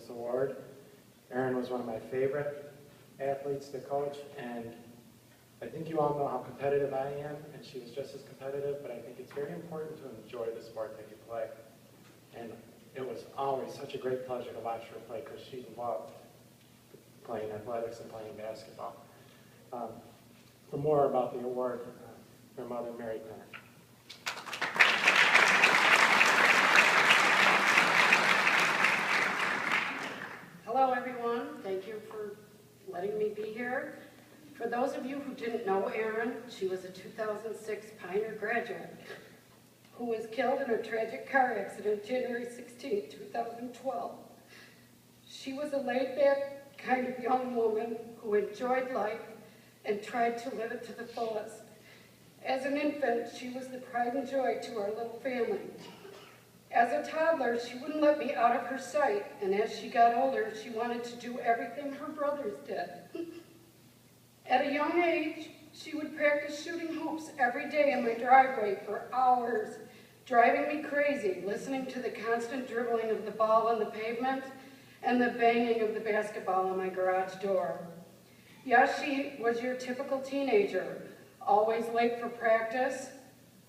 this award. Erin was one of my favorite athletes to coach, and I think you all know how competitive I am, and she was just as competitive, but I think it's very important to enjoy the sport that you play. And it was always such a great pleasure to watch her play because she loved playing athletics and playing basketball. For more about the award, her mother, Mary Pinter. Hello everyone, thank you for letting me be here. For those of you who didn't know Erin, she was a 2006 Pinter graduate who was killed in a tragic car accident January 16, 2012. She was a laid-back kind of young woman who enjoyed life and tried to live it to the fullest. As an infant, she was the pride and joy to our little family. As a toddler, she wouldn't let me out of her sight, and as she got older, she wanted to do everything her brothers did. At a young age, she would practice shooting hoops every day in my driveway for hours, driving me crazy, listening to the constant dribbling of the ball on the pavement and the banging of the basketball on my garage door. Yes, she was your typical teenager, always late for practice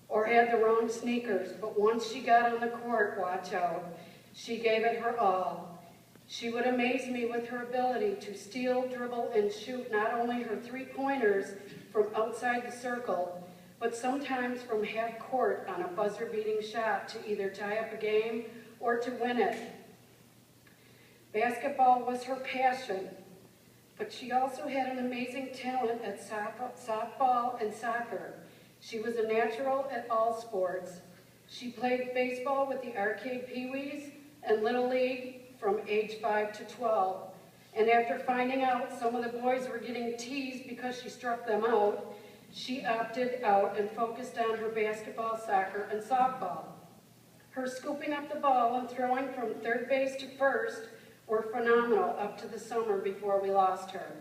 or had the wrong sneakers, but once she got on the court, watch out, she gave it her all. She would amaze me with her ability to steal, dribble, and shoot not only her three-pointers from outside the circle, but sometimes from half court on a buzzer-beating shot to either tie up a game or to win it. Basketball was her passion, but she also had an amazing talent at softball and soccer. She was a natural at all sports. She played baseball with the arcade peewees and Little League from age 5 to 12. And after finding out some of the boys were getting teased because she struck them out, she opted out and focused on her basketball, soccer, and softball. Her scooping up the ball and throwing from third base to first were phenomenal up to the summer before we lost her.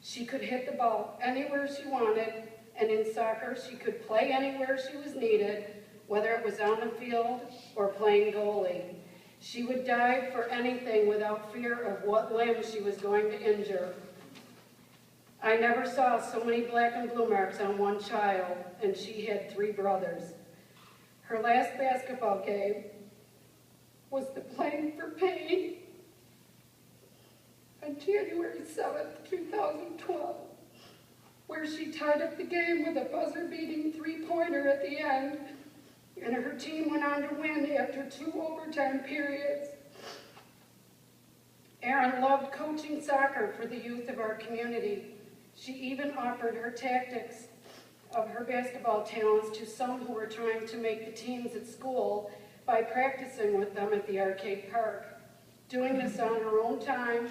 She could hit the ball anywhere she wanted, and in soccer she could play anywhere she was needed, whether it was on the field or playing goalie. She would dive for anything without fear of what limb she was going to injure. I never saw so many black and blue marks on one child, and she had 3 brothers. Her last basketball game was the Playing for Pain on January 7th, 2012, where she tied up the game with a buzzer-beating three-pointer at the end, and her team went on to win after 2 overtime periods. Erin loved coaching soccer for the youth of our community. She even offered her tactics of her basketball talents to some who were trying to make the teams at school by practicing with them at the arcade park, doing this on her own time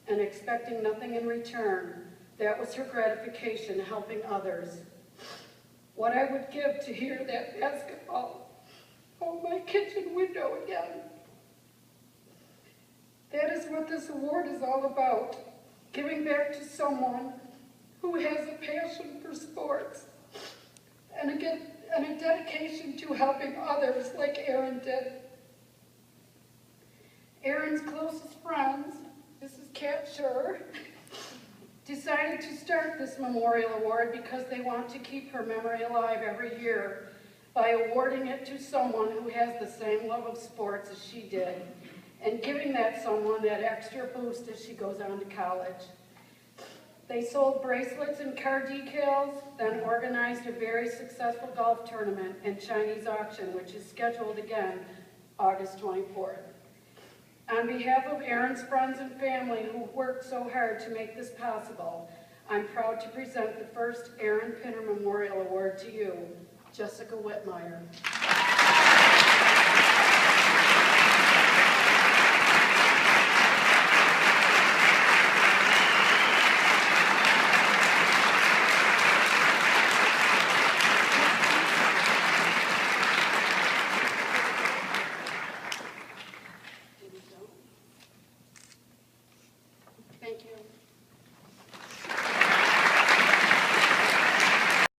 and expecting nothing in return. That was her gratification, helping others. What I would give to hear that basketball on my kitchen window again. That is what this award is all about, giving back to someone who has a passion for sports and a dedication to helping others like Erin did. Erin's closest friends, Mrs. Kat Schur, decided to start this memorial award because they want to keep her memory alive every year by awarding it to someone who has the same love of sports as she did and giving that someone that extra boost as she goes on to college. They sold bracelets and car decals, then organized a very successful golf tournament and Chinese auction, which is scheduled again August 24th. On behalf of Erin's friends and family who worked so hard to make this possible, I'm proud to present the first Erin Pinter Memorial Award to you, Jessica Whitmire.